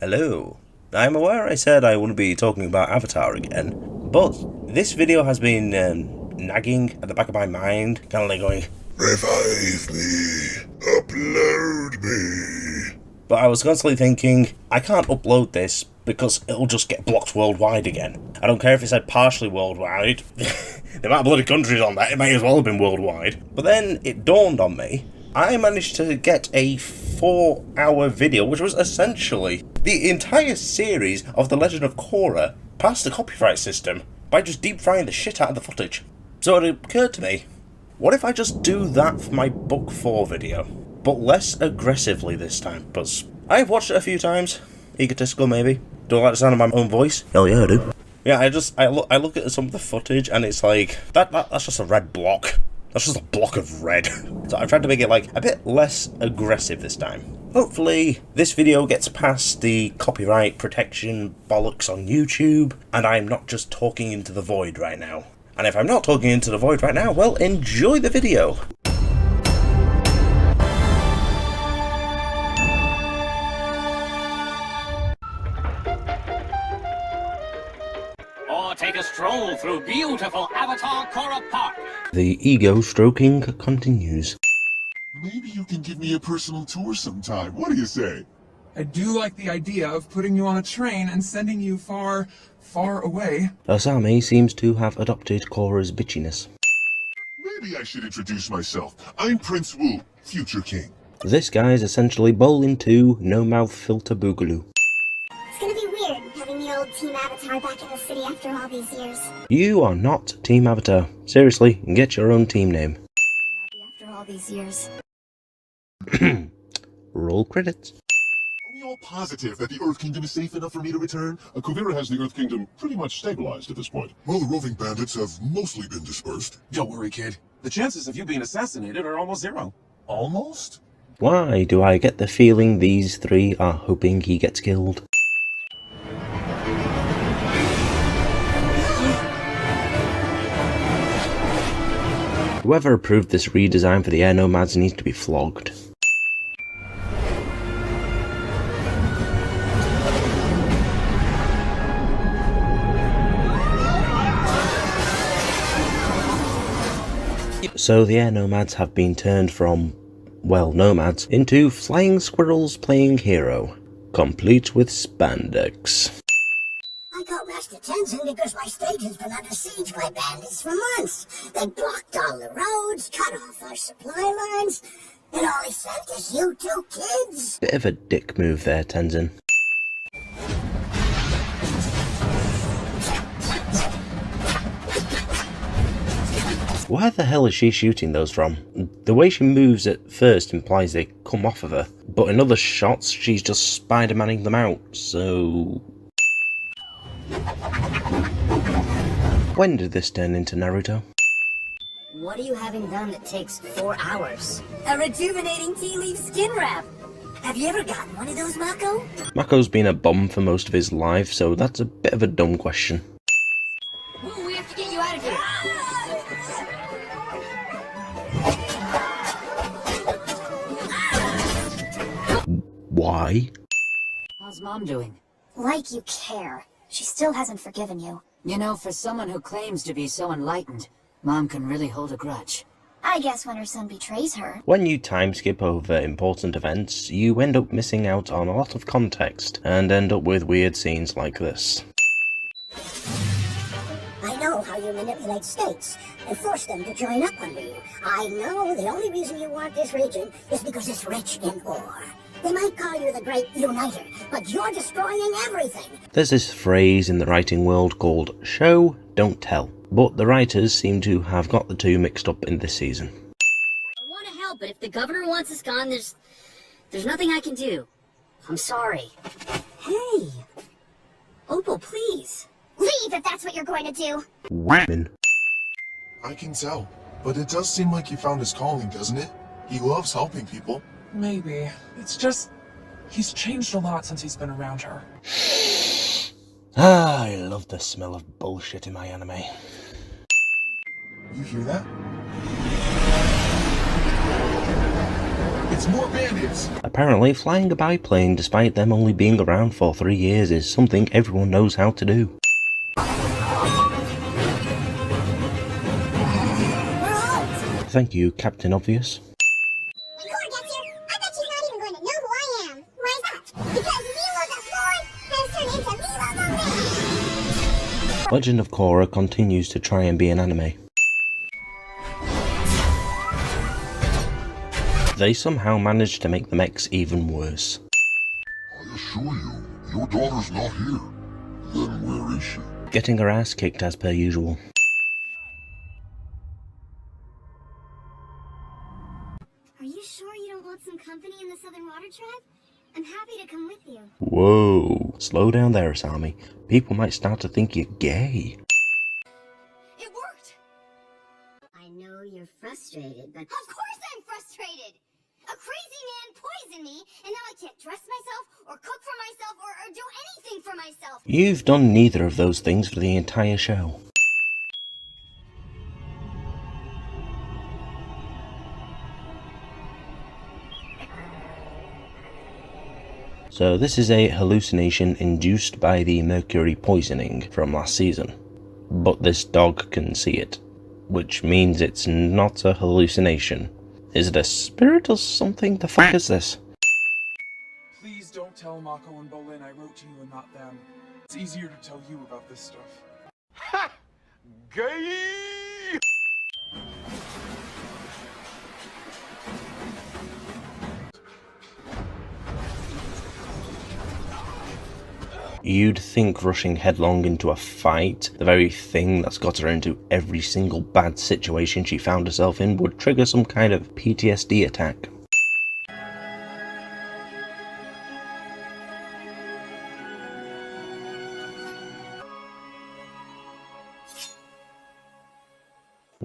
Hello. I'm aware I said I wouldn't be talking about Avatar again, but this video has been nagging at the back of my mind, kind of like going, revive me, upload me. But I was constantly thinking, I can't upload this because it'll just get blocked worldwide again. I don't care if it said partially worldwide. The amount of bloody countries on that, it may as well have been worldwide. But then it dawned on me, I managed to get a 4-hour video, which was essentially the entire series of The Legend of Korra past the copyright system by just deep frying the shit out of the footage. So it occurred to me, what if I just do that for my Book 4 video, but less aggressively this time? Because I've watched it a few times, egotistical maybe. Do I like the sound of my own voice? Hell yeah, I do. Yeah, I look at some of the footage and it's like, that's just a red block. That's just a block of red. So I've tried to make it like a bit less aggressive this time. Hopefully this video gets past the copyright protection bollocks on YouTube and I'm not just talking into the void right now. And if I'm not talking into the void right now, well, enjoy the video. Or take a stroll through beautiful Avatar Korra Park. The ego stroking continues. Maybe you can give me a personal tour sometime. What do you say? I do like the idea of putting you on a train and sending you far, far away. Asami seems to have adopted Korra's bitchiness. Maybe I should introduce myself. I'm Prince Wu, future king. This guy's essentially Bowling 2, no mouth filter boogaloo. It's gonna be weird having the old Team Avatar back in the city after all these years. You are not Team Avatar. Seriously, get your own team name. After all these years. Roll credits. Are we all positive that the Earth Kingdom is safe enough for me to return? Kuvira has the Earth Kingdom pretty much stabilized at this point. Well, the roving bandits have mostly been dispersed. Don't worry, kid. The chances of you being assassinated are almost zero. Almost? Why do I get the feeling these three are hoping he gets killed? Whoever approved this redesign for the air nomads needs to be flogged. So the air nomads have been turned from, well, nomads, into flying squirrels playing hero, complete with spandex. I got rushed to Tenzin because my state has been under siege by bandits for months. They blocked all the roads, cut off our supply lines, and all he sent is you two kids. Bit of a dick move there, Tenzin. Where the hell is she shooting those from? The way she moves at first implies they come off of her, but in other shots she's just Spider-Manning them out, so... When did this turn into Naruto? What are you having done that takes 4 hours? A rejuvenating tea leaf skin wrap. Have you ever gotten one of those, Mako? Mako's been a bum for most of his life, so that's a bit of a dumb question. Ooh, we have to get you out of here. Why? How's Mom doing? Like you care. She still hasn't forgiven you. You know, for someone who claims to be so enlightened, Mom can really hold a grudge. I guess when her son betrays her. When you time skip over important events, you end up missing out on a lot of context, and end up with weird scenes like this. I know how you manipulate states and force them to join up under you. I know the only reason you want this region is because it's rich in ore. They might call you the Great Uniter, but you're destroying everything. There's this phrase in the writing world called show, don't tell, but the writers seem to have got the two mixed up in this season. I want to help, but if the governor wants us gone, there's nothing I can do. I'm sorry. Hey! Opal, please. Leave if that's what you're going to do. Women. I can tell, but it does seem like you found his calling, doesn't it? He loves helping people. Maybe. It's just, he's changed a lot since he's been around her. I love the smell of bullshit in my anime. You hear that? bandits! More bandits! Apparently, flying a biplane despite them only being around for 3 years is something everyone knows how to do. Thank you, Captain Obvious. When Korra gets here, I bet she's not even going to know who I am. Why is that? Because Milo the Ford has turned into Milo the Man! Legend of Korra continues to try and be an anime. They somehow managed to make the mechs even worse. I assure you, your daughter's not here. Then where is she? Getting her ass kicked as per usual. Are you sure you don't want some company in the Southern Water Tribe? I'm happy to come with you. Whoa, slow down there, Asami. People might start to think you're gay. It worked! I know you're frustrated, but... Of course I'm frustrated! A crazy man poisoned me, and now I can't dress myself, or cook for myself, or do anything for myself! You've done neither of those things for the entire show. So this is a hallucination induced by the mercury poisoning from last season. But this dog can see it, which means it's not a hallucination. Is it a spirit or something? The fuck is this? Please don't tell Mako and Bolin I wrote to you and not them. It's easier to tell you about this stuff. Ha! Gay! You'd think rushing headlong into a fight, the very thing that's got her into every single bad situation she found herself in, would trigger some kind of PTSD attack.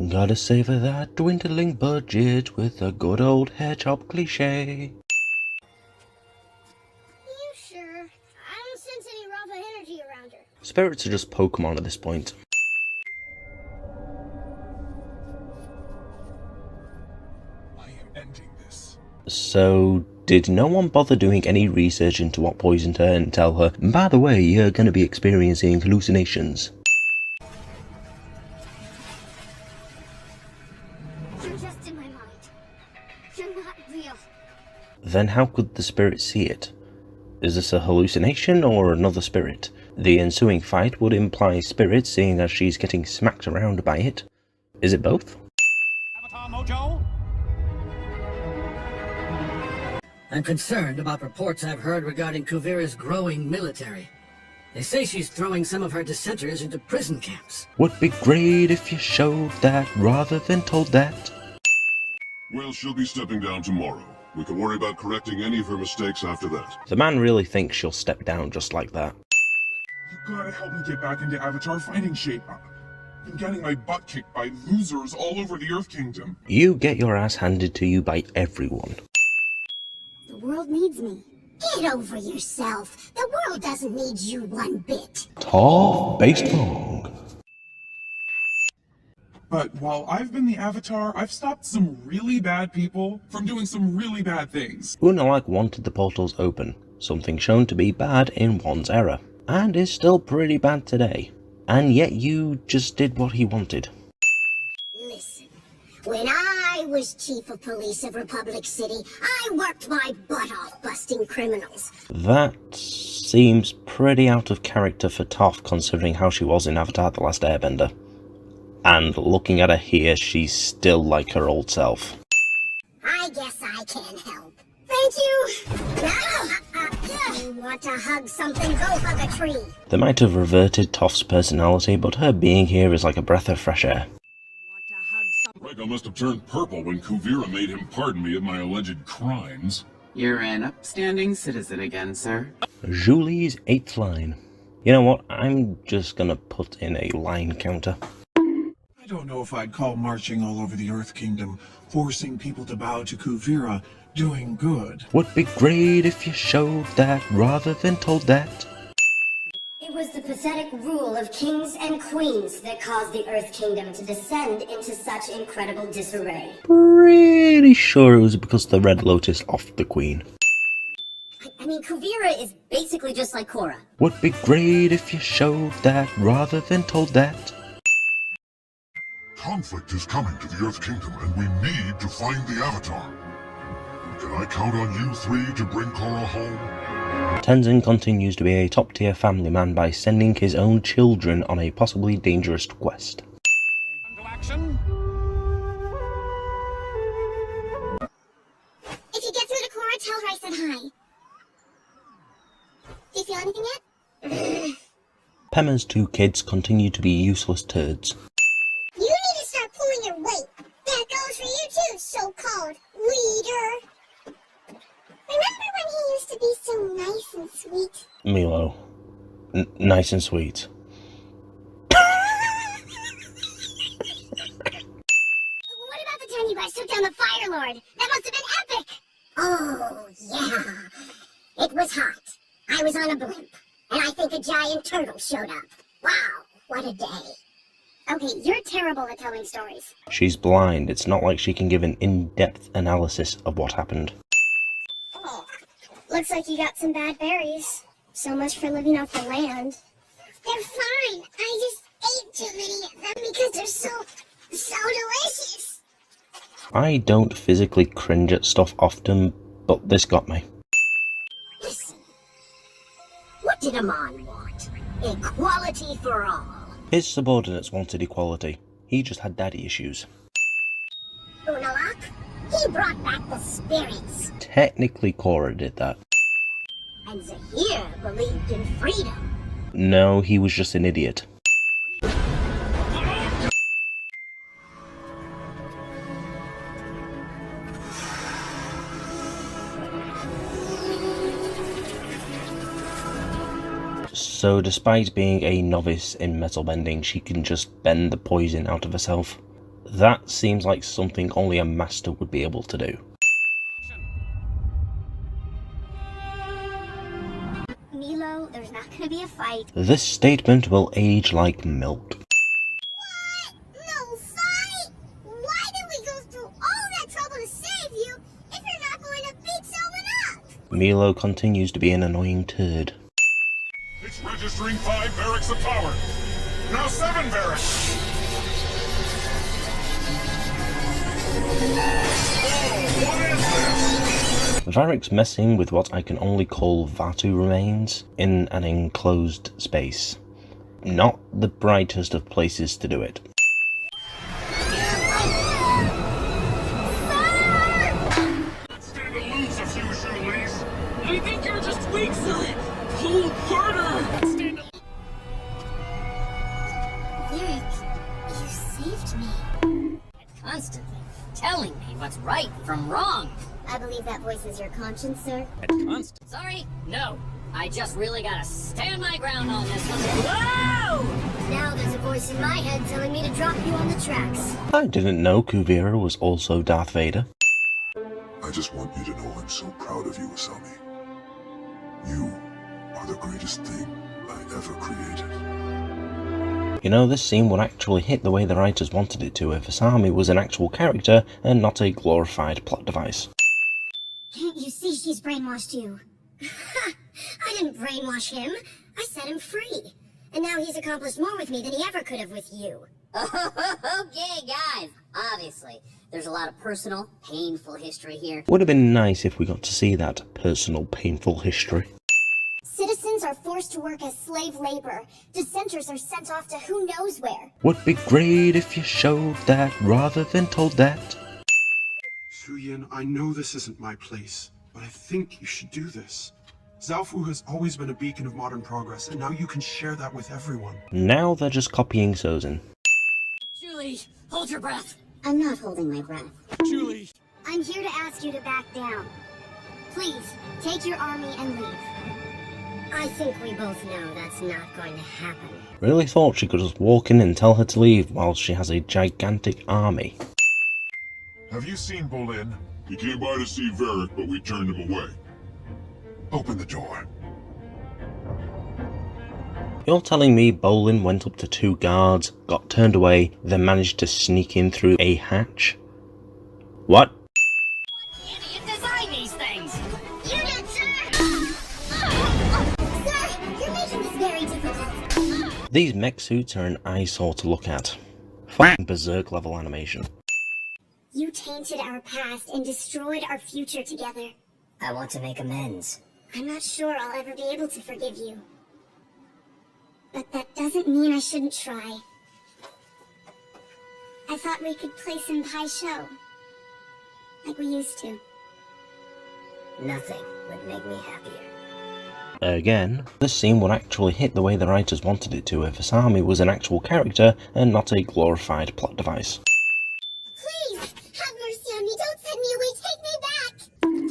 Gotta savor that dwindling budget with a good old hair chop cliche. You sure? I don't sense any Rafa energy around her. Spirits are just Pokemon at this point. I am ending this. So, did no one bother doing any research into what poisoned her and tell her, by the way, you're gonna be experiencing hallucinations? You're just in my mind. You're not real. Then how could the spirit see it? Is this a hallucination or another spirit? The ensuing fight would imply spirit, seeing as she's getting smacked around by it. Is it both? Avatar Mojo? I'm concerned about reports I've heard regarding Kuvira's growing military. They say she's throwing some of her dissenters into prison camps. Would be great if you showed that rather than told that. Well, she'll be stepping down tomorrow. We can worry about correcting any of her mistakes after that. The man really thinks she'll step down just like that. You gotta help me get back into Avatar fighting shape. I've been getting my butt kicked by losers all over the Earth Kingdom. You get your ass handed to you by everyone. The world needs me. Get over yourself. The world doesn't need you one bit. Tough, based wrong. But while I've been the Avatar, I've stopped some really bad people from doing some really bad things. Unalak wanted the portals open, something shown to be bad in one's era, and is still pretty bad today. And yet you just did what he wanted. Listen, when I was chief of police of Republic City, I worked my butt off busting criminals. That seems pretty out of character for Toph, considering how she was in Avatar The Last Airbender. And looking at her here, she's still like her old self. I guess I can help. Thank you. You want to hug something? Go hug a tree. They might have reverted Toph's personality, but her being here is like a breath of fresh air. Rega must have turned purple when Kuvira made him pardon me of my alleged crimes. You're an upstanding citizen again, sir. Julie's 8th line. You know what? I'm just gonna put in a line counter. I don't know if I'd call marching all over the Earth Kingdom, forcing people to bow to Kuvira, doing good. Would be great if you showed that rather than told that. It was the pathetic rule of kings and queens that caused the Earth Kingdom to descend into such incredible disarray. Pretty sure it was because the Red Lotus offed the queen. I mean, Kuvira is basically just like Korra. Would be great if you showed that rather than told that. Conflict is coming to the Earth Kingdom, and we need to find the Avatar. Can I count on you three to bring Korra home? Tenzin continues to be a top-tier family man by sending his own children on a possibly dangerous quest. To action. If you get through to Korra, tell her I said hi. Do you feel anything yet? Pema's two kids continue to be useless turds. You need to start pulling your weight. That goes for you too, so-called leader. Remember when he used to be so nice and sweet? Milo. Nice and sweet. What about the time you guys took down the Fire Lord? That must have been epic! Oh, yeah. It was hot. I was on a blimp, and I think a giant turtle showed up. Wow, what a day. Okay, you're terrible at telling stories. She's blind. It's not like she can give an in-depth analysis of what happened. Oh, looks like you got some bad berries. So much for living off the land. They're fine. I just ate too many of them because they're so delicious. I don't physically cringe at stuff often, but this got me. Listen, what did Amon want? Equality for all. His subordinates wanted equality. He just had daddy issues. Unalak, he brought back the spirits. Technically, Korra did that. And Zahir believed in freedom. No, he was just an idiot. So despite being a novice in metal bending, she can just bend the poison out of herself. That seems like something only a master would be able to do. Milo, there's not gonna be a fight. This statement will age like milk. What? No fight? Why did we go through all that trouble to save you if you're not going to beat someone up? Milo continues to be an annoying turd. It's registering 5 barracks of power. Now 7 barracks. Oh, what is this? Varric's messing with what I can only call Vatu remains in an enclosed space. Not the brightest of places to do it. Stand to lose a few shoelaces. I think you're just weak, sir. Pull harder. Stand up. Lyric, you saved me. Constantly telling me what's right from wrong. I believe that voice is your conscience, sir. Sorry, no. I just really gotta stand my ground on this one. Whoa! Now there's a voice in my head telling me to drop you on the tracks. I didn't know Kuvira was also Darth Vader. I just want you to know I'm so proud of you, Asami. You are the greatest thing I ever created. You know, this scene would actually hit the way the writers wanted it to if Asami was an actual character and not a glorified plot device. Can't you see she's brainwashed you? I didn't brainwash him. I set him free. And now he's accomplished more with me than he ever could have with you. Okay, guys. Obviously, there's a lot of personal, painful history here. Would have been nice if we got to see that personal, painful history. Citizens are forced to work as slave labor. Dissenters are sent off to who knows where. Would be great if you showed that rather than told that. Suyin, I know this isn't my place, but I think you should do this. Zaofu has always been a beacon of modern progress, and now you can share that with everyone. Now they're just copying Sozin. Julie, hold your breath. I'm not holding my breath. Julie. I'm here to ask you to back down. Please, take your army and leave. I think we both know that's not going to happen. Really thought she could just walk in and tell her to leave while she has a gigantic army. Have you seen Bolin? He came by to see Varric, but we turned him away. Open the door. You're telling me Bolin went up to 2 guards, got turned away, then managed to sneak in through a hatch? What? Idiot design these things! You did, sir! Sir, you're making this very difficult. These mech suits are an eyesore to look at. Fucking berserk level animation. You tainted our past and destroyed our future together. I want to make amends. I'm not sure I'll ever be able to forgive you. But that doesn't mean I shouldn't try. I thought we could play some Pai Show. Like we used to. Nothing would make me happier. Again, this scene would actually hit the way the writers wanted it to if Asami was an actual character and not a glorified plot device. Please, have mercy on me. Don't send me away. Take me back.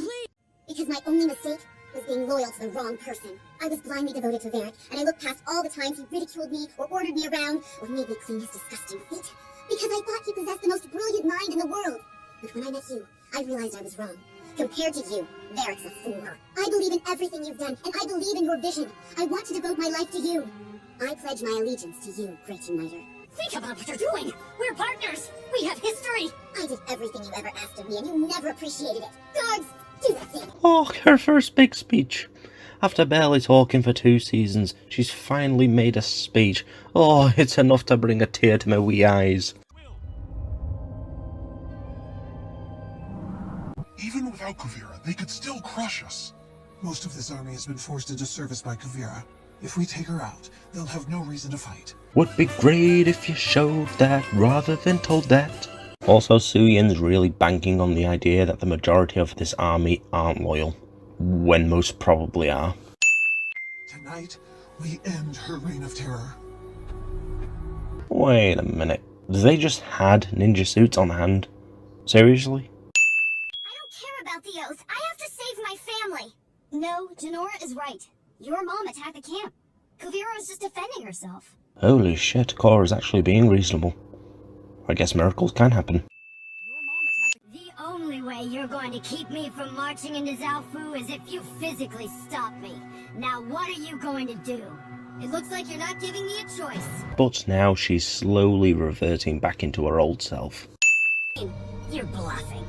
Please. Because my only mistake was being loyal to the wrong person. I was blindly devoted to Varric, and I looked past all the times he ridiculed me or ordered me around or made me clean his disgusting feet. Because I thought he possessed the most brilliant mind in the world. But when I met you, I realized I was wrong. Compared to you, Varric's a fool. I believe in everything you've done, and I believe in your vision. I want to devote my life to you. I pledge my allegiance to you, Great Uniter. Think about what you're doing! We're partners! We have history! I did everything you ever asked of me, and you never appreciated it. Guards, do that thing. Oh, her first big speech. After barely talking for 2 seasons, she's finally made a speech. Oh, it's enough to bring a tear to my wee eyes. Even without Kuvira, they could still crush us. Most of this army has been forced into service by Kuvira. If we take her out, they'll have no reason to fight. Would be great if you showed that rather than told that. Also, Suyin's really banking on the idea that the majority of this army aren't loyal, when most probably are. Tonight, we end her reign of terror. Wait a minute, they just had ninja suits on hand? Seriously? I don't care about the oath. I have to save my family. No, Janora is right. Your mom attacked the camp. Kuvira is just defending herself. Holy shit, Korra's actually being reasonable. I guess miracles can happen. The only way you're going to keep me from marching into Zaofu is if you physically stop me. Now what are you going to do? It looks like you're not giving me a choice. But now she's slowly reverting back into her old self. You're bluffing.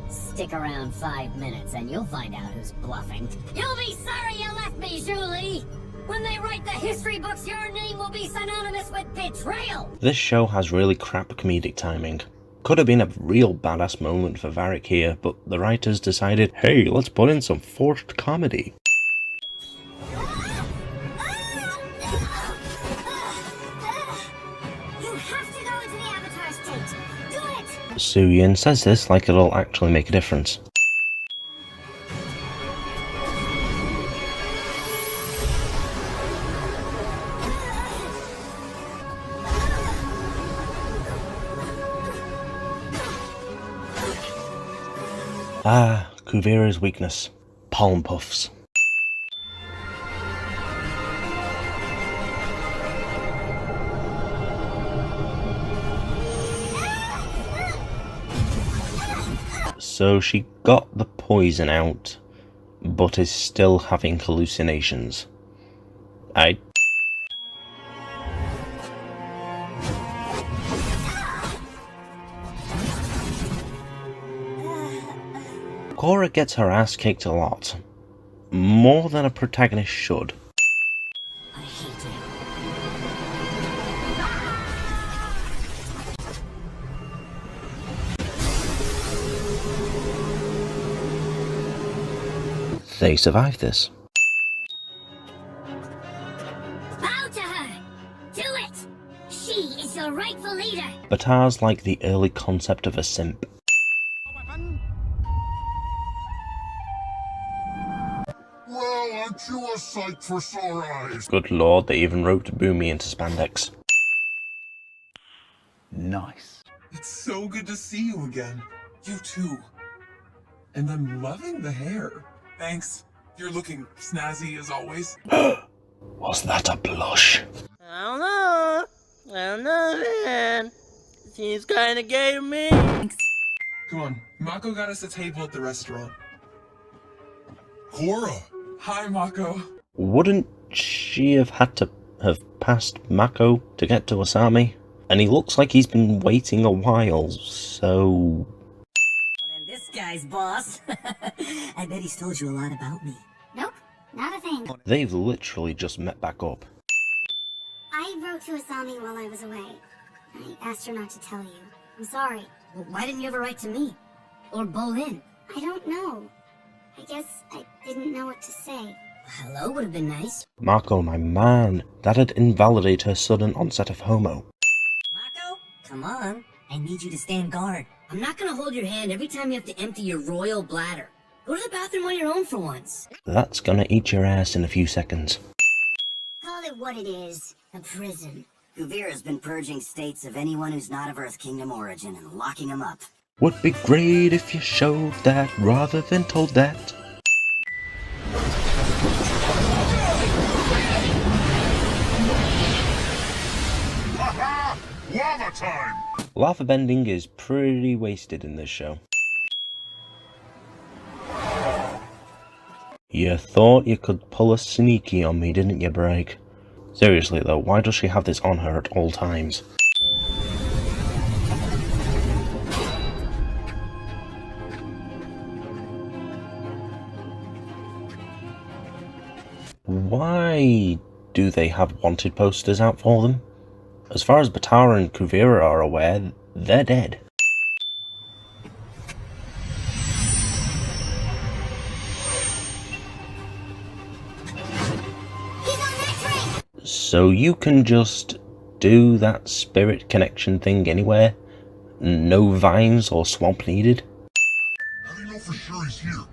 Stick around 5 minutes and you'll find out who's bluffing. You'll be sorry you left me, Julie! When they write the history books, your name will be synonymous with betrayal! This show has really crap comedic timing. Could have been a real badass moment for Varric here, but the writers decided, hey, let's put in some forced comedy. You have to go into the Avatar state. Do it! Suyin says this like it'll actually make a difference. Ah, Kuvira's weakness. Palm puffs. So she got the poison out, but is still having hallucinations. Korra gets her ass kicked a lot. More than a protagonist should. I hate you. They survived this. Bow to her! Do it! She is your rightful leader! Batar's like the early concept of a simp. Well, aren't you a sight for sore eyes? Good lord, they even roped Boomy into spandex. Nice. It's so good to see you again. You too. And I'm loving the hair. Thanks. You're looking snazzy as always. Was that a blush? I don't know, man. Seems kinda gay to me. Come on, Mako got us a table at the restaurant. Korra! Hi, Mako. Wouldn't she have had to have past Mako to get to Asami, and he looks like he's been waiting a while, so... And this guy's boss. I bet he's told you a lot about me. Nope, not a thing. They've literally just met back up. I wrote to Asami while I was away. I asked her not to tell you. I'm sorry. Well, why didn't you ever write to me? Or Bolin? I don't know. I guess I didn't know what to say. Hello would have been nice. Mako, my man, that'd invalidate her sudden onset of homo. Mako, come on. I need you to stand guard. I'm not gonna hold your hand every time you have to empty your royal bladder. Go to the bathroom on your own for once. That's gonna eat your ass in a few seconds. Call it what it is. A prison. Kuvira's been purging states of anyone who's not of Earth Kingdom origin and locking them up. Would be great if you showed that rather than told that. Lava time! Lava bending is pretty wasted in this show. You thought you could pull a sneaky on me, didn't you, Break? Seriously though, why does she have this on her at all times? Why do they have wanted posters out for them? As far as Batara and Kuvira are aware, they're dead. So you can just do that spirit connection thing anywhere? No vines or swamp needed? How do you know for sure he's here?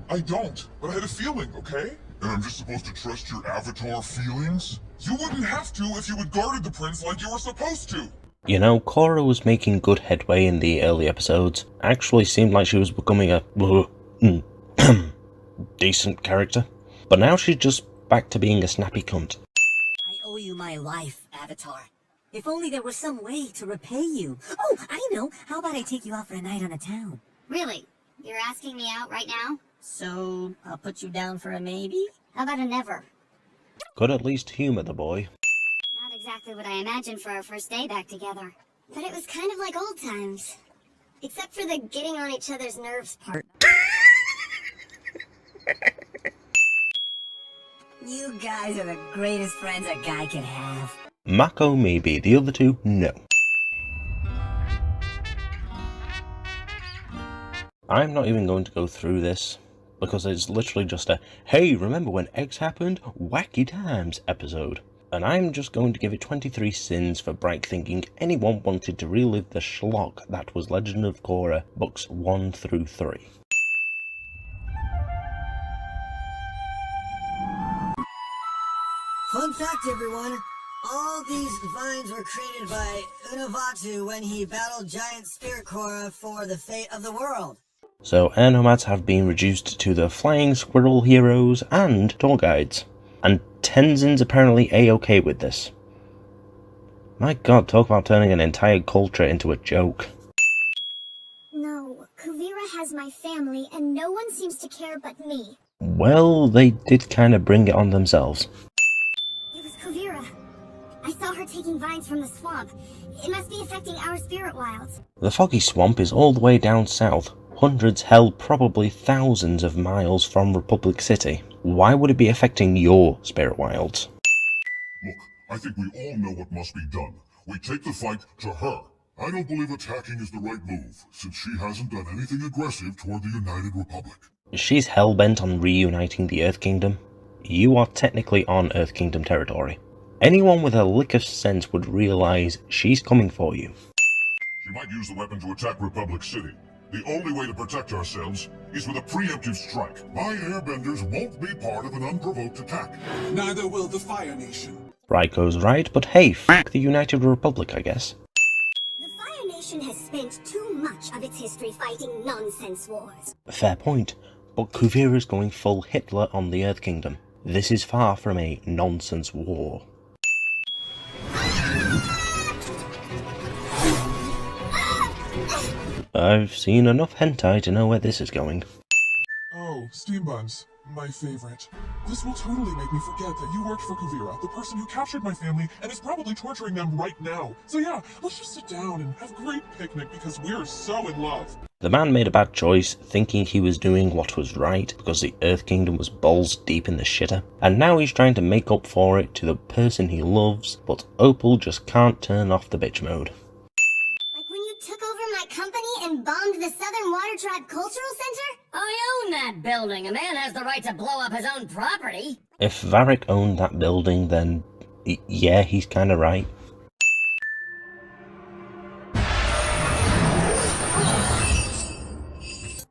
I don't, but I had a feeling, okay? And I'm just supposed to trust your avatar feelings? You wouldn't have to if you had guarded the prince like you were supposed to! You know, Korra was making good headway in the early episodes. Actually seemed like she was becoming a decent character. But now she's just back to being a snappy cunt. I owe you my life, Avatar. If only there was some way to repay you. Oh, I know. How about I take you out for a night on the town? Really? You're asking me out right now? So, I'll put you down for a maybe? How about a never? Could at least humor the boy. Not exactly what I imagined for our first day back together. But it was kind of like old times. Except for the getting on each other's nerves part. You guys are the greatest friends a guy could have. Mako maybe, the other two, no. I'm not even going to go through this, because it's literally just a, hey, remember when X happened? Wacky times episode. And I'm just going to give it 23 sins for Bright thinking anyone wanted to relive the schlock that was Legend of Korra books 1 through 3. Fun fact, everyone. All these vines were created by Unavatu when he battled giant spirit Korra for the fate of the world. So air nomads have been reduced to the flying squirrel heroes and tour guides. And Tenzin's apparently a-okay with this. My god, talk about turning an entire culture into a joke. No, Kuvira has my family and no one seems to care but me. Well, they did kind of bring it on themselves. It was Kuvira. I saw her taking vines from the swamp. It must be affecting our spirit wilds. The foggy swamp is all the way down south. Hundreds, hell, probably thousands of miles from Republic City. Why would it be affecting your spirit wilds? Look, I think we all know what must be done. We take the fight to her. I don't believe attacking is the right move, since she hasn't done anything aggressive toward the United Republic. She's hell-bent on reuniting the Earth Kingdom. You are technically on Earth Kingdom territory. Anyone with a lick of sense would realize she's coming for you. She might use the weapon to attack Republic City. The only way to protect ourselves is with a preemptive strike. My airbenders won't be part of an unprovoked attack. Neither will the Fire Nation. Raiko's right, but hey, f*** the United Republic, I guess. The Fire Nation has spent too much of its history fighting nonsense wars. Fair point, but Kuvira's going full Hitler on the Earth Kingdom. This is far from a nonsense war. I've seen enough hentai to know where this is going. Oh, steam buns. My favorite. This will totally make me forget that you worked for Kuvira, the person who captured my family and is probably torturing them right now. So yeah, let's just sit down and have a great picnic because we're so in love. The man made a bad choice, thinking he was doing what was right because the Earth Kingdom was balls deep in the shitter, and now he's trying to make up for it to the person he loves, but Opal just can't turn off the bitch mode. Like when you took over my company and bombed the Southern Water Tribe Cultural Center? I own that building. A man has the right to blow up his own property. If Varric owned that building, then yeah, he's kinda right.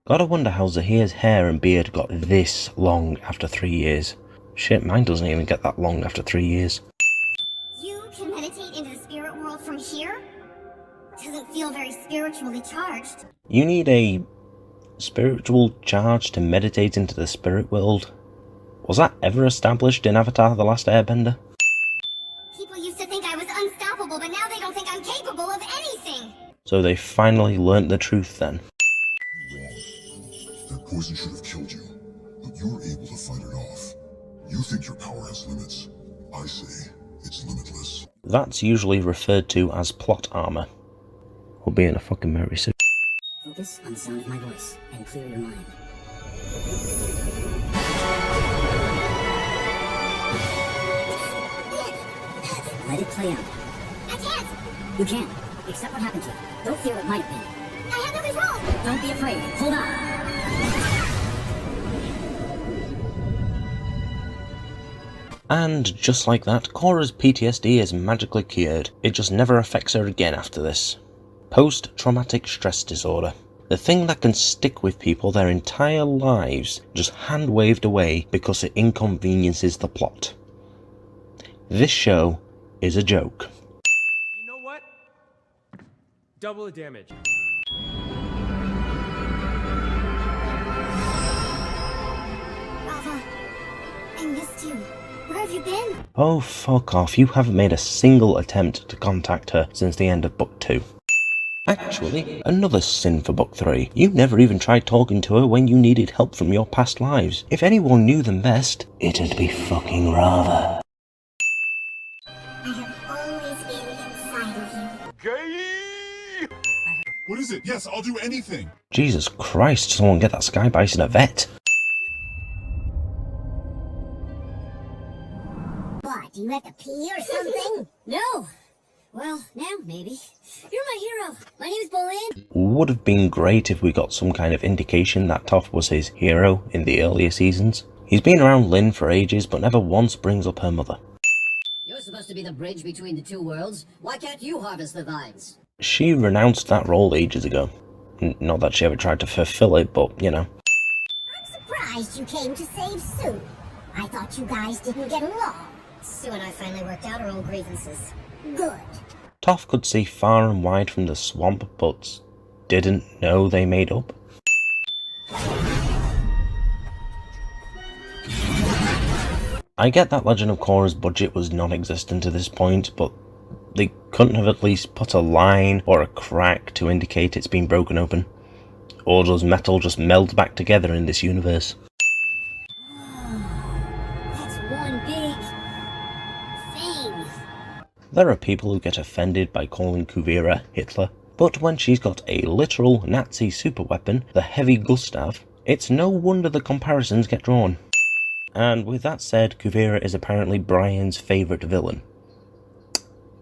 Gotta wonder how Zahir's hair and beard got this long after 3 years. Shit, mine doesn't even get that long after 3 years. You can meditate into the spirit world from here? Doesn't feel very spiritually charged. You need a spiritual charge to meditate into the spirit world? Was that ever established in Avatar: The Last Airbender? People used to think I was unstoppable, but now they don't think I'm capable of anything. So they finally learnt the truth then. That poison should have killed you, but you were able to fight it off. You think your power has limits. I say it's limitless. That's usually referred to as plot armor. Or being a fucking Mary Sue. Focus on the sound of my voice and clear your mind. Let it play out. I can't! You can. Accept what happened to you. Don't fear what might have been. I have no control! Don't be afraid. Hold on. And just like that, Korra's PTSD is magically cured. It just never affects her again after this. Post-traumatic stress disorder. The thing that can stick with people their entire lives, just hand-waved away because it inconveniences the plot. This show is a joke. You know what? Double the damage. Rava, I missed you. Where have you been? Oh fuck off, you haven't made a single attempt to contact her since the end of book 2. Actually, another sin for book 3. You never even tried talking to her when you needed help from your past lives. If anyone knew them best, it'd be fucking Rava. I have always been inside of you. Gay! What is it? Yes, I'll do anything. Jesus Christ, someone get that sky bison a vet. What, do you have to pee or something? No. Well, now maybe. You're my hero. My name's Bolin. Would have been great if we got some kind of indication that Toph was his hero in the earlier seasons. He's been around Lynn for ages, but never once brings up her mother. You're supposed to be the bridge between the two worlds. Why can't you harvest the vines? She renounced that role ages ago. Not that she ever tried to fulfill it, but, you know. I'm surprised you came to save Sue. I thought you guys didn't get along. Sue and I finally worked out our own grievances. Good. Toph could see far and wide from the swamp, but didn't know they made up. I get that Legend of Korra's budget was non-existent to this point, but they couldn't have at least put a line or a crack to indicate it's been broken open. Or does metal just meld back together in this universe? That's one big thing. There are people who get offended by calling Kuvira Hitler, but when she's got a literal Nazi superweapon, the heavy Gustav, it's no wonder the comparisons get drawn. And with that said, Kuvira is apparently Brian's favourite villain.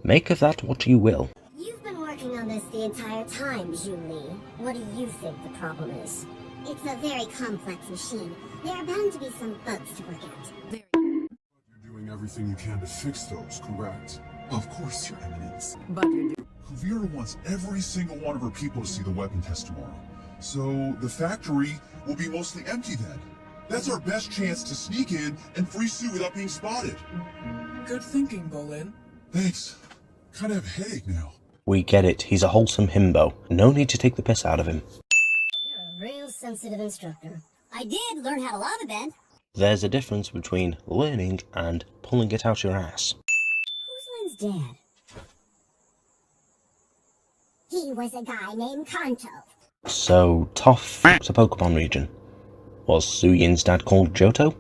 Make of that what you will. You've been working on this the entire time, Julie. What do you think the problem is? It's a very complex machine. There are bound to be some bugs to work out. You're doing everything you can to fix those, correct? Of course, Your Eminence. But you're Kuvira wants every single one of her people to see the weapon test tomorrow. So the factory will be mostly empty then. That's our best chance to sneak in and free Sue without being spotted. Good thinking, Bolin. Thanks. Kind of have a headache now. We get it, he's a wholesome himbo. No need to take the piss out of him. You're a real sensitive instructor. I did learn how to lava bend. There's a difference between learning and pulling it out your ass. Who's Lynn's dad? He was a guy named Kanto. So, Toph f***ed a Pokemon region. Was Suyin's dad called Johto?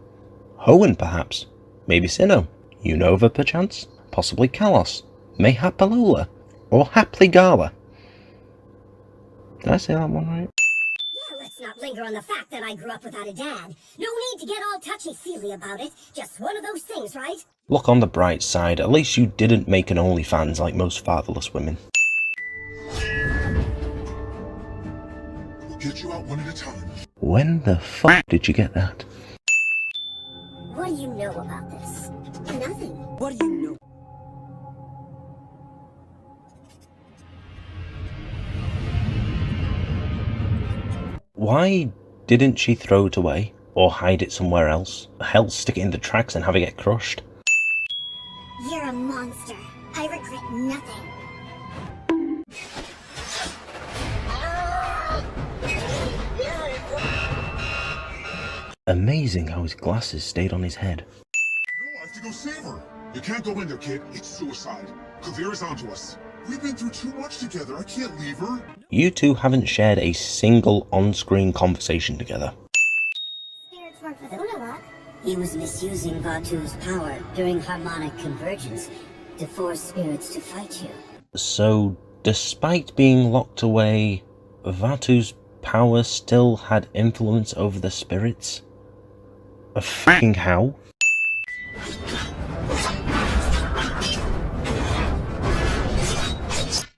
Hoenn, perhaps? Maybe Sinnoh? Unova, perchance? Possibly Kalos? Mayhap Alola? Or Haply Gala? Did I say that one right? Yeah, let's not linger on the fact that I grew up without a dad. No need to get all touchy-feely about it. Just one of those things, right? Look on the bright side, at least you didn't make an OnlyFans like most fatherless women. We'll get you out one at a time. When the fuck did you get that? What do you know about this? Nothing. What do you know? Why didn't she throw it away? Or hide it somewhere else? Hell, stick it in the tracks and have it get crushed? You're a monster. I regret nothing. Amazing how his glasses stayed on his head. No, I have to go save her. You can't go in there, kid. It's suicide. Kavira's onto us. We've been through too much together. I can't leave her. You two haven't shared a single on-screen conversation together. Spirits work with Unalaq. He was misusing Vatu's power during harmonic convergence to force spirits to fight you. So, despite being locked away, Vatu's power still had influence over the spirits? A fucking how?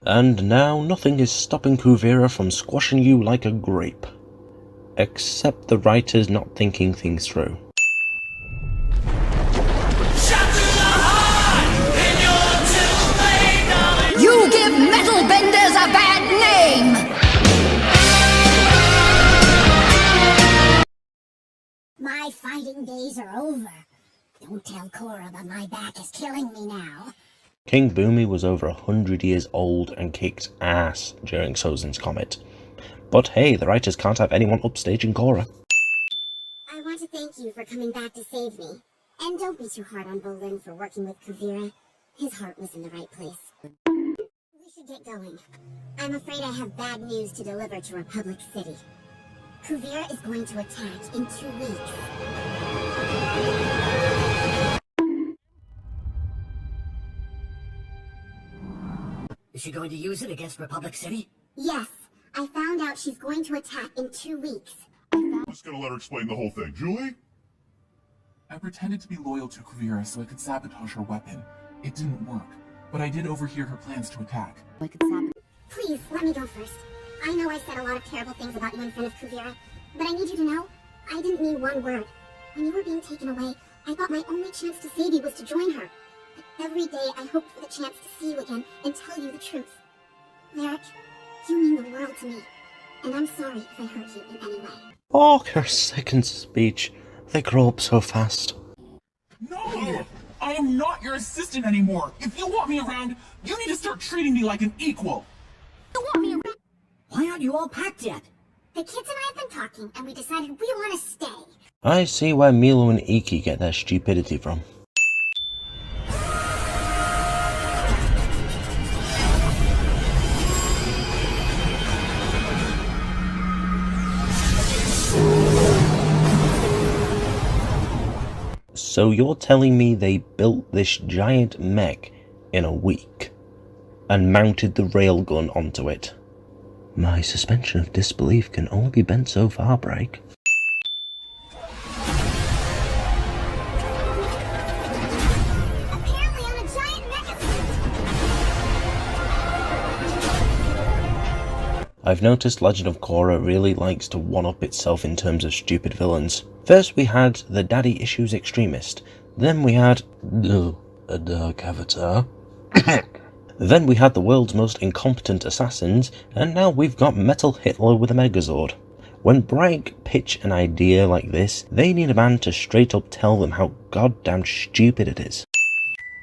And now nothing is stopping Kuvira from squashing you like a grape. Except the writers not thinking things through. You give metal benders a bad name! My fighting days are over. Don't tell Korra that my back is killing me now. King Boomy was over 100 years old and kicked ass during Sozin's Comet. But hey, the writers can't have anyone upstaging Korra. I want to thank you for coming back to save me. And don't be too hard on Bolin for working with Kuvira. His heart was in the right place. We should get going. I'm afraid I have bad news to deliver to Republic City. Kuvira is going to attack in 2 weeks. Is she going to use it against Republic City? Yes, I found out she's going to attack in 2 weeks. I'm just gonna let her explain the whole thing. Julie? I pretended to be loyal to Kuvira so I could sabotage her weapon. It didn't work, but I did overhear her plans to attack. Please, let me go first. I know I said a lot of terrible things about you in front of Kuvira, but I need you to know, I didn't mean one word. When you were being taken away, I thought my only chance to save you was to join her. But every day I hoped for the chance to see you again and tell you the truth. Varric, you mean the world to me, and I'm sorry if I hurt you in any way. Oh, her second speech. They grow up so fast. No! I am not your assistant anymore! If you want me around, you need to start treating me like an equal! You want me around? Why aren't you all packed yet? The kids and I have been talking, and we decided we want to stay. I see where Milo and Iki get their stupidity from. So you're telling me they built this giant mech in a week and mounted the railgun onto it? My suspension of disbelief can only be bent so far, Break. Apparently on a giant mechasuit. I've noticed Legend of Korra really likes to one-up itself in terms of stupid villains. First we had the daddy issues extremist, then we had a dark avatar, then we had the world's most incompetent assassins, and now we've got Metal Hitler with a Megazord. When Bragg pitch an idea like this, they need a man to straight up tell them how goddamn stupid it is.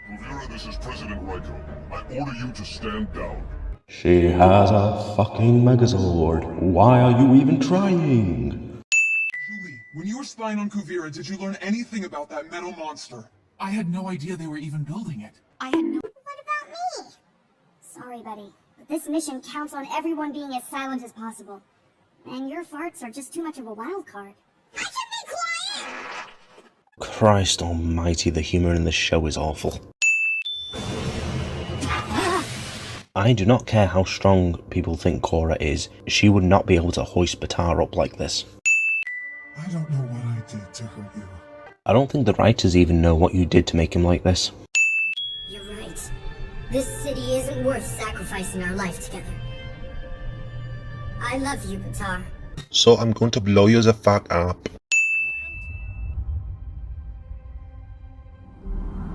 Kuvira, this is President Raiko. I order you to stand down. She has a fucking Megazord. Why are you even trying? Julie, when you were spying on Kuvira, did you learn anything about that metal monster? I had no idea they were even building it. I had no... What about me? Sorry, buddy, but this mission counts on everyone being as silent as possible. And your farts are just too much of a wild card. I can Christ almighty, the humour in this show is awful. I do not care how strong people think Korra is, she would not be able to hoist Batar up like this. I don't know what I did to hurt you. I don't think the writers even know what you did to make him like this. You're right. This city isn't worth sacrificing our life together. I love you, Batar. So I'm going to blow you the fuck up.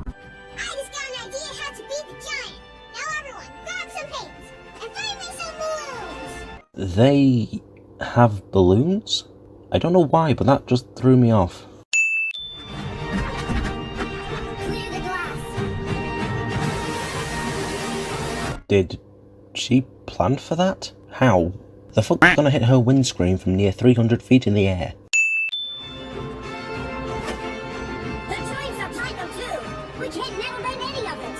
I just got an idea how to beat the giant. Now everyone, grab some paints and find me some balloons. They have balloons? I don't know why, but that just threw me off. Clear the glass. Did she plan for that? How? The fuck's gonna hit her windscreen from near 300 feet in the air? The joints are platinum too. We can't never bend any of it.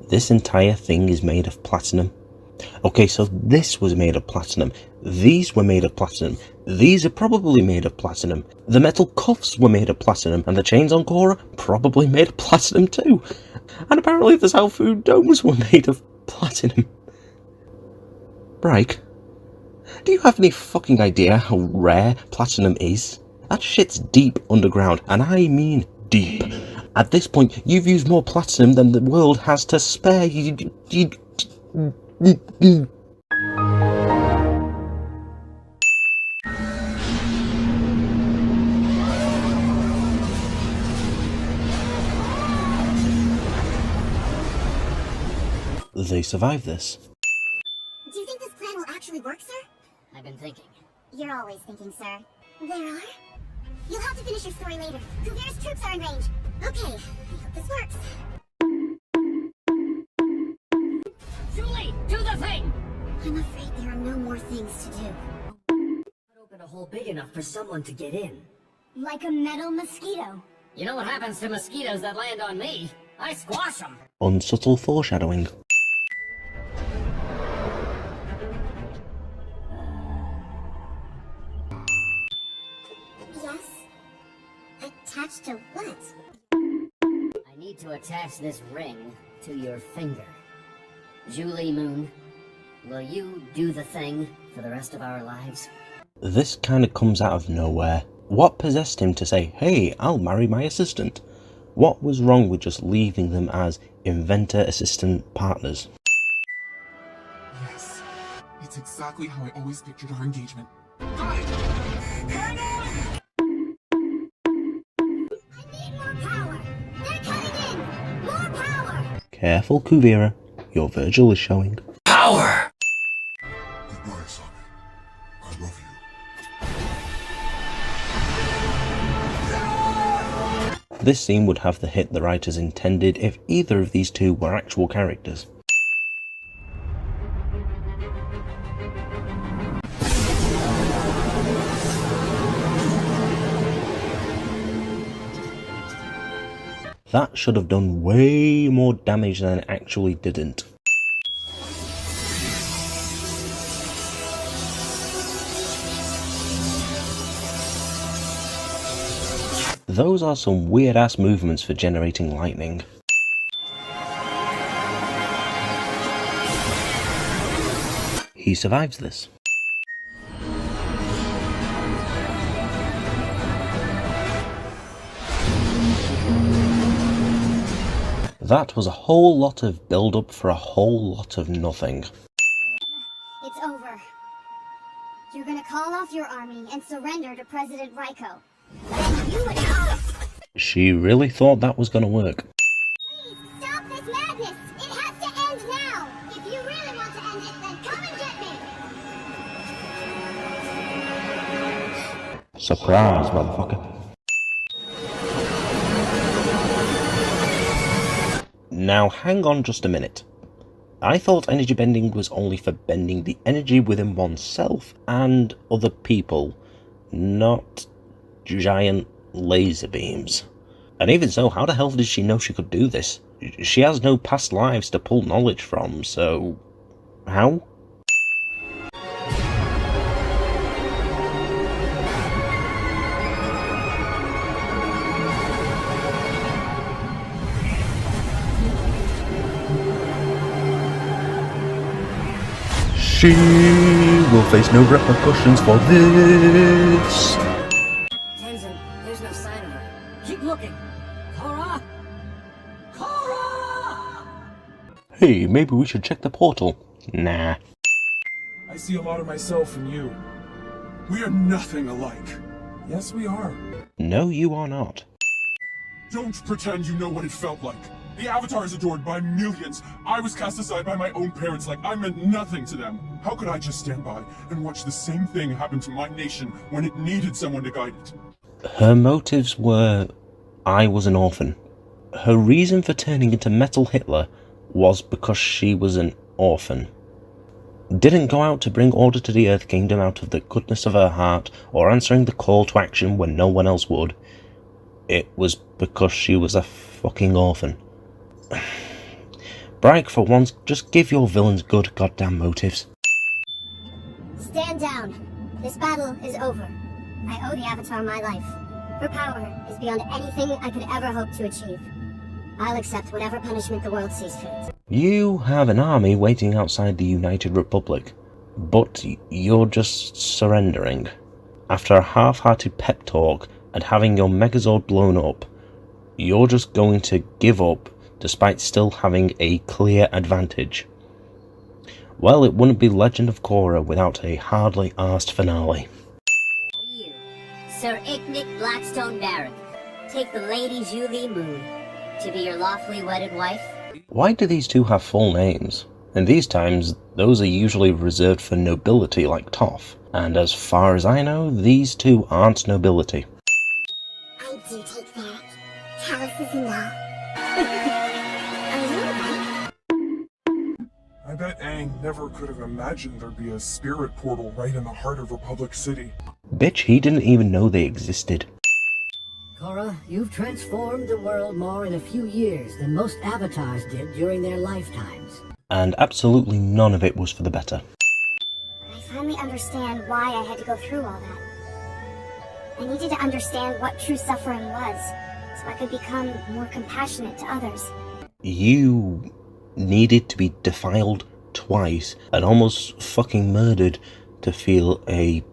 This entire thing is made of platinum. Okay, so this was made of platinum. These were made of platinum. These are probably made of platinum. The metal cuffs were made of platinum, and the chains on Korra probably made of platinum too. And apparently the Zaofu domes were made of platinum. Bryke, do you have any fucking idea how rare platinum is? That shit's deep underground, and I mean deep. At this point, you've used more platinum than the world has to spare. They survived this. Do you think this plan will actually work, sir? I've been thinking. You're always thinking, sir. There are? You'll have to finish your story later. Kuvira's troops are in range. Okay, I hope this works. Julie, do the thing! I'm afraid there are no more things to do. Open a hole big enough for someone to get in. Like a metal mosquito. You know what happens to mosquitoes that land on me? I squash them. Unsubtle foreshadowing. Yes? Attached to what? I need to attach this ring to your finger. Julie Moon, will you do the thing for the rest of our lives? This kind of comes out of nowhere. What possessed him to say, hey, I'll marry my assistant? What was wrong with just leaving them as inventor-assistant partners? Yes. It's exactly how I always pictured our engagement. I need more power! They're coming in! More power! Careful, Kuvira. Your Virgil is showing. Power! Goodbye, Sonny. I love you. This scene would have the hit the writers intended if either of these two were actual characters. That should have done way more damage than it actually didn't. Those are some weird ass movements for generating lightning. He survives this. That was a whole lot of build-up for a whole lot of nothing. It's over. You're gonna call off your army and surrender to President Raiko. Then you would She really thought that was gonna work. Please, stop this madness! It has to end now! If you really want to end it, then come and get me! Surprise, motherfucker. Now hang on just a minute. I thought energy bending was only for bending the energy within oneself and other people, not giant laser beams. And even so, how the hell did she know she could do this? She has no past lives to pull knowledge from, so... how? She will face no repercussions for this. Tenzin, there's no sign of her. Keep looking. Korra? Korra! Hey, maybe we should check the portal. Nah. I see a lot of myself in you. We are nothing alike. Yes, we are. No, you are not. Don't pretend you know what it felt like. The Avatar is adored by millions. I was cast aside by my own parents like I meant nothing to them. How could I just stand by and watch the same thing happen to my nation when it needed someone to guide it? Her motives were, I was an orphan. Her reason for turning into Metal Hitler was because she was an orphan. Didn't go out to bring order to the Earth Kingdom out of the goodness of her heart or answering the call to action when no one else would. It was because she was a fucking orphan. Bryke, for once, just give your villains good goddamn motives. Stand down. This battle is over. I owe the Avatar my life. Her power is beyond anything I could ever hope to achieve. I'll accept whatever punishment the world sees fit. You have an army waiting outside the United Republic, but you're just surrendering. After a half-hearted pep talk and having your Megazord blown up, you're just going to give up despite still having a clear advantage. Well, it wouldn't be Legend of Korra without a hardly arsed finale. You, Sir Icknick Blackstone Barrack, take the Lady Julie Moon to be your lawfully wedded wife. Why do these two have full names? In these times, those are usually reserved for nobility like Toph, and as far as I know, these two aren't nobility. I do take that. Callus is enough. I bet Aang never could have imagined there'd be a spirit portal right in the heart of Republic City. Bitch, he didn't even know they existed. Korra, you've transformed the world more in a few years than most avatars did during their lifetimes. And absolutely none of it was for the better. But I finally understand why I had to go through all that. I needed to understand what true suffering was, so I could become more compassionate to others. You needed to be defiled twice and almost fucking murdered to feel a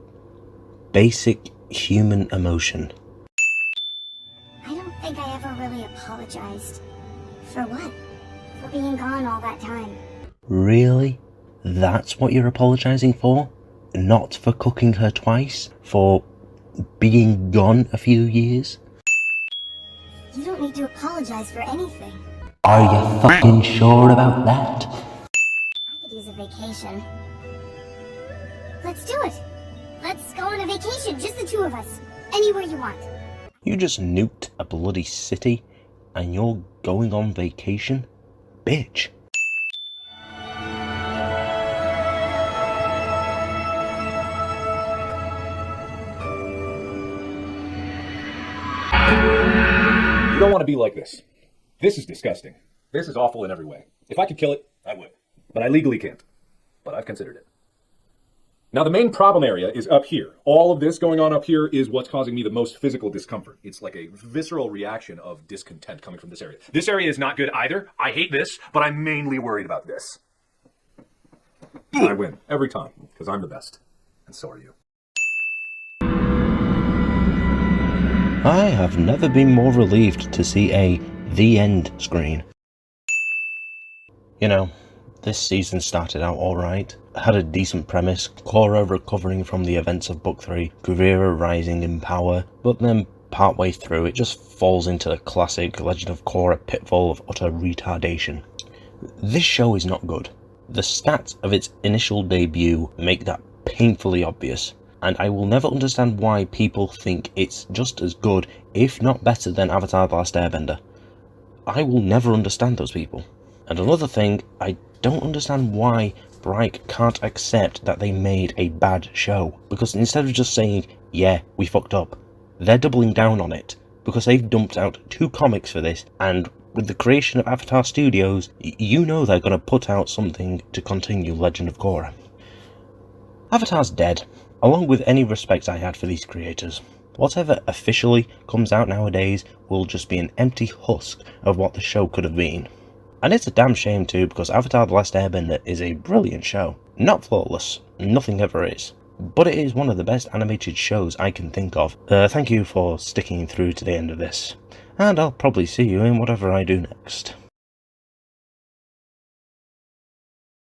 basic human emotion. I don't think I ever really apologized. For what? For being gone all that time. Really? That's what you're apologizing for? Not for cooking her twice? For being gone a few years? You don't need to apologize for anything. Are you fucking sure about that? I could use a vacation. Let's do it! Let's go on a vacation, just the two of us. Anywhere you want. You just nuked a bloody city and you're going on vacation? Bitch. You don't want to be like this. This is disgusting. This is awful in every way. If I could kill it, I would. But I legally can't. But I've considered it. Now, the main problem area is up here. All of this going on up here is what's causing me the most physical discomfort. It's like a visceral reaction of discontent coming from this area. This area is not good either. I hate this, but I'm mainly worried about this. I win every time, because I'm the best. And so are you. I have never been more relieved to see a "The End" screen. You know, this season started out alright, had a decent premise, Korra recovering from the events of Book 3, Kuvira rising in power, but then partway through it just falls into the classic Legend of Korra pitfall of utter retardation. This show is not good. The stats of its initial debut make that painfully obvious, and I will never understand why people think it's just as good, if not better than Avatar: The Last Airbender. I will never understand those people. And another thing, I don't understand why Bryke can't accept that they made a bad show, because instead of just saying, yeah, we fucked up, they're doubling down on it, because they've dumped out 2 comics for this, and with the creation of Avatar Studios, you know they're going to put out something to continue Legend of Korra. Avatar's dead, along with any respect I had for these creators. Whatever officially comes out nowadays will just be an empty husk of what the show could have been. And it's a damn shame too, because Avatar The Last Airbender is a brilliant show. Not flawless, nothing ever is, but it is one of the best animated shows I can think of. Thank you for sticking through to the end of this, and I'll probably see you in whatever I do next.